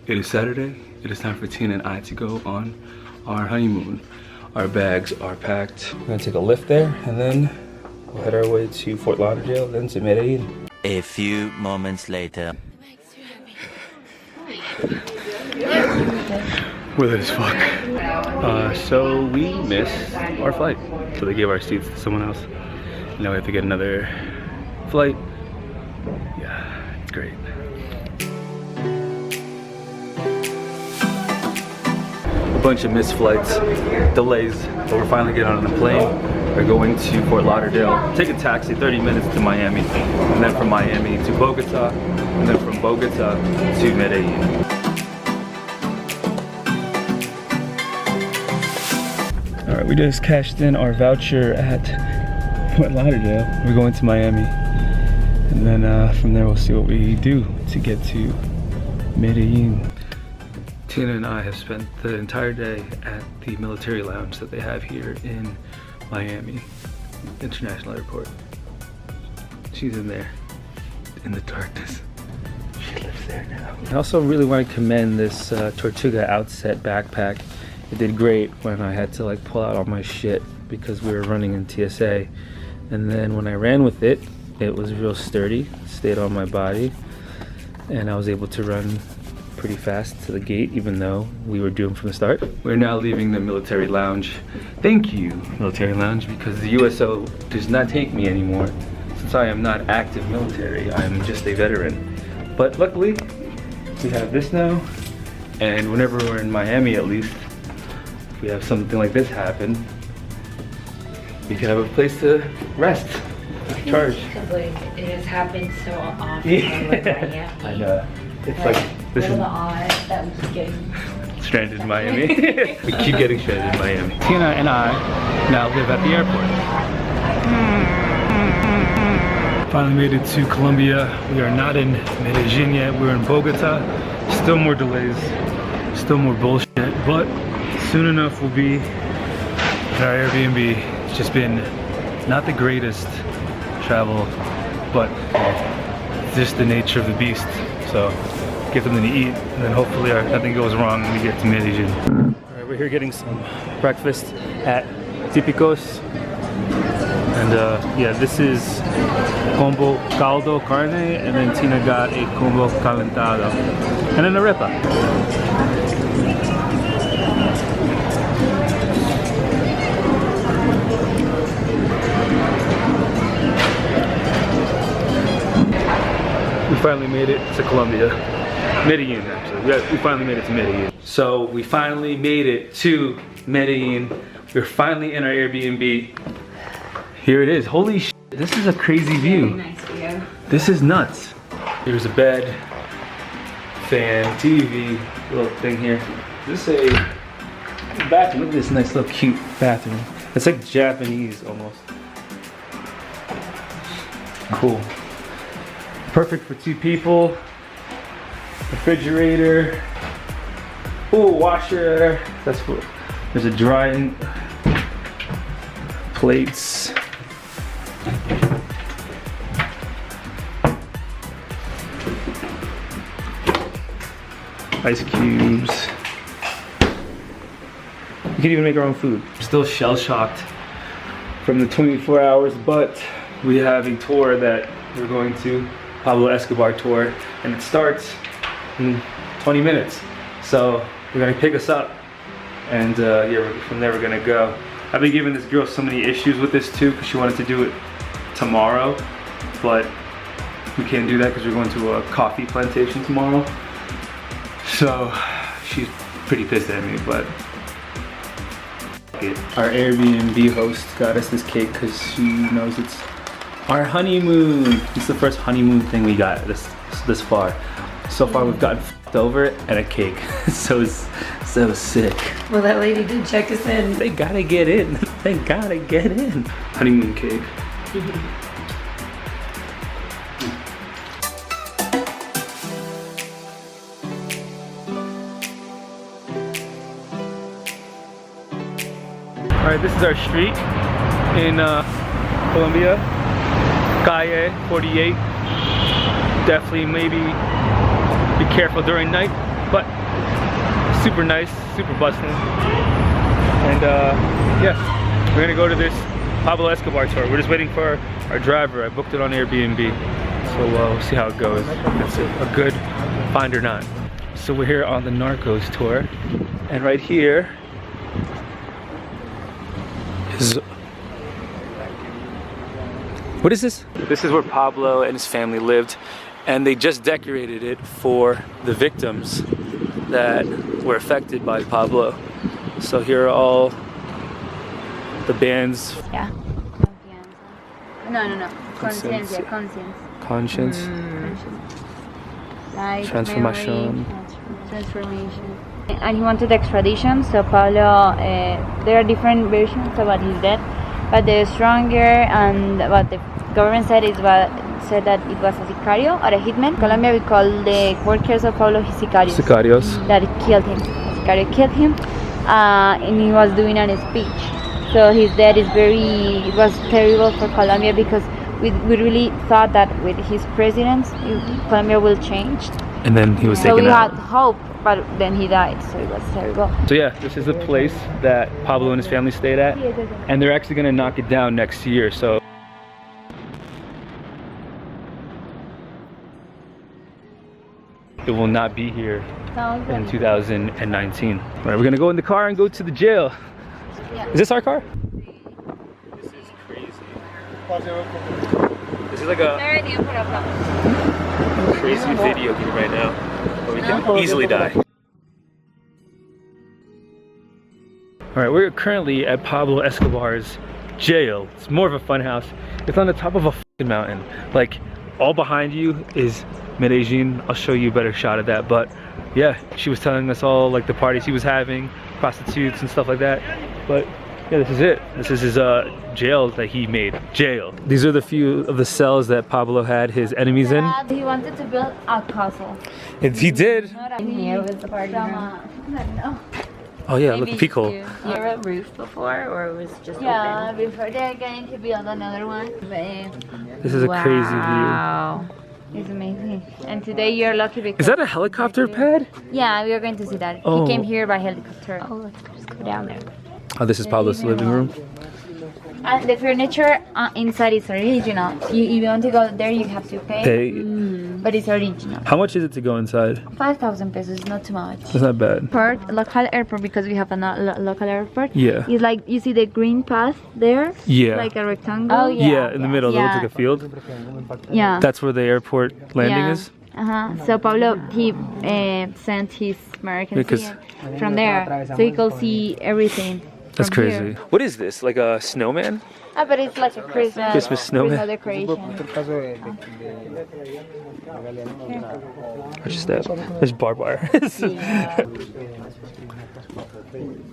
It is Saturday. It is time for Tina and I to go on our honeymoon. Our bags are packed. We're gonna take a lift there and then we'll head our way to Fort Lauderdale, then to Medellin. A few moments later. We're lit as fuck. So we missed our flight. So they gave our seats to someone else. Now we have to get another flight. Yeah, it's great. A bunch of missed flights, delays, but we're finally getting on a plane. We're going to Fort Lauderdale, take a taxi 30 minutes to Miami, and then from Miami to Bogota, and then from Bogota to Medellin. All right, we just cashed in our voucher at Fort Lauderdale. We're going to Miami, and then from there we'll see what we do to get to Medellin. Tina and I have spent the entire day at the military lounge that they have here in Miami International Airport. She's in there, in the darkness. She lives there now. I also really want to commend this Tortuga Outset backpack. It did great when I had to like pull out all my shit because we were running in TSA. And then when I ran with it, it was real sturdy, stayed on my body, and I was able to run pretty fast to the gate, even though we were doomed from the start. We're now leaving the military lounge. Thank you, military lounge, because the USO does not take me anymore. Since I am not active military, I'm just a veteran. But luckily, we have this now, and whenever we're in Miami at least, if we have something like this happen, we can have a place to rest, charge. Because like it has happened so often. Yeah. Like Miami. I know. It's like this is the odds that we keep getting stranded in Miami. We keep getting stranded in Miami. Tina and I now live at the airport. Finally made it to Colombia. We are not in Medellin yet. We're in Bogota. Still more delays, still more bullshit, but soon enough we'll be at our Airbnb. It's just been not the greatest travel, but it's just the nature of the beast. So get something to eat, and then hopefully nothing goes wrong when we get to Medellin. All right, we're here getting some breakfast at Típicos. And yeah, this is combo caldo carne, and then Tina got a combo calentado. And then a arepa. We finally made it to Colombia. Medellin, actually. We finally made it to Medellin. So we finally made it to Medellin. We're finally in our Airbnb. Here it is. Holy shit, this is a crazy view. Very nice view. This is nuts. Here's a bed, fan, TV, little thing here. This is a bathroom. Look at this nice little cute bathroom. It's like Japanese almost. Cool. Perfect for 2 people. Refrigerator. Oh, washer. That's cool. There's a drying plates. Ice cubes. We can even make our own food. Still shell-shocked from the 24 hours, but we have a tour that we're going to. Pablo Escobar tour, and it starts in 20 minutes. So they're gonna pick us up, and yeah, from there we're gonna go. I've been giving this girl so many issues with this too, because she wanted to do it tomorrow, but we can't do that because we're going to a coffee plantation tomorrow. So she's pretty pissed at me, but our Airbnb host got us this cake because she knows it's our honeymoon. It's the first honeymoon thing we got this far. So far we've gotten f***ed over and a cake. so sick. Well, that lady did check us in. They gotta get in. They gotta get in. Honeymoon cake. All right, this is our street in Colombia. Calle 48. Definitely maybe be careful during night. but super nice, super bustling. And yeah, we're gonna go to this Pablo Escobar tour. We're just waiting for our driver. I booked it on Airbnb, so we'll see how it goes. It's a good find or not. So we're here on the Narcos tour, and right here is, what is this? This is where Pablo and his family lived, and they just decorated it for the victims that were affected by Pablo. So here are all the bands. Yeah. No. Conciencia, conscience. Conscience. Like Transformation. memory, transformation. And he wanted extradition, so Pablo, there are different versions about his death, but the stronger and what the government said is said that it was a sicario or a hitman. Colombia, we call the workers of Pablo sicarios. Sicarios. That killed him. Sicario killed him, and he was doing a speech. So his death is it was terrible for Colombia, because we really thought that with his presidents, Colombia will change. And then he was So taken we out. had hope, but then he died, so it was terrible. So yeah, this is the place that Pablo and his family stayed at, and they're actually gonna knock it down next year. So it will not be here in 2019. All right, we're gonna go in the car and go to the jail. Yeah. Is this our car? This is crazy. This is like a crazy video game right now, where we can easily die. All right, we're currently at Pablo Escobar's jail. It's more of a fun house. It's on the top of a fucking mountain. Like, all behind you is Medellin. I'll show you a better shot of that. But yeah, she was telling us all like the parties he was having, prostitutes and stuff like that. But yeah, this is it. This is his jail that he made. Jail. These are the few of the cells that Pablo had his enemies in. He wanted to build a castle. He did. Here was the party room. Oh yeah, look, the peacock. You were a roof before, or it was just open? Before they're going to build another one. This is a crazy view. Wow. It's amazing. And today you're lucky because... Is that a helicopter pad? Yeah, we are going to see that. Oh. He came here by helicopter. Oh, let's just go down there. Oh, this is Pablo's living room. And the furniture inside is original. If you want to go there, you have to pay. But it's original. How much is it to go inside? 5,000 pesos, not too much. That's not bad. Local airport, because we have a local airport. Yeah. It's like, you see the green path there? Yeah. Like a rectangle. Oh, Yeah, in the middle, that looks like a field. Yeah. That's where the airport landing is? So Pablo, he sent his American from there, so he could see everything. That's from crazy. here. What is this? Like a snowman? But it's like a Christmas snowman? decoration. What's that? There's barbed wire.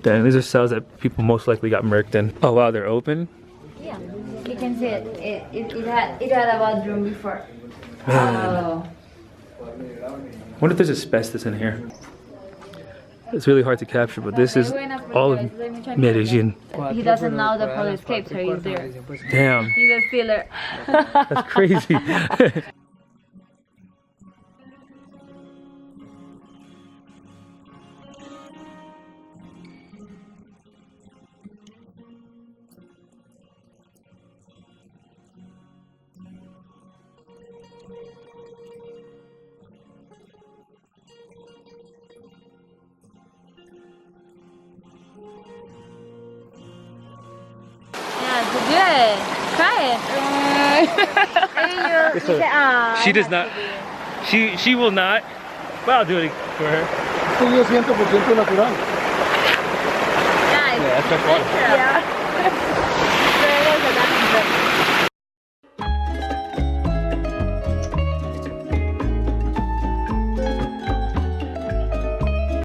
Damn, these are cells that people most likely got murked in. Oh wow, they're open? Yeah, you can see it. It had a bathroom before. Man. Wonder if there's asbestos in here. It's really hard to capture, but this is all of Medellin. He doesn't know the Pablo escaped, so he's there. Damn. He's a stealer. That's crazy. Good. Try it. She does not. She will not. But I'll do it for her. Esto es 100% natural. Yeah, that's my fault. Yeah.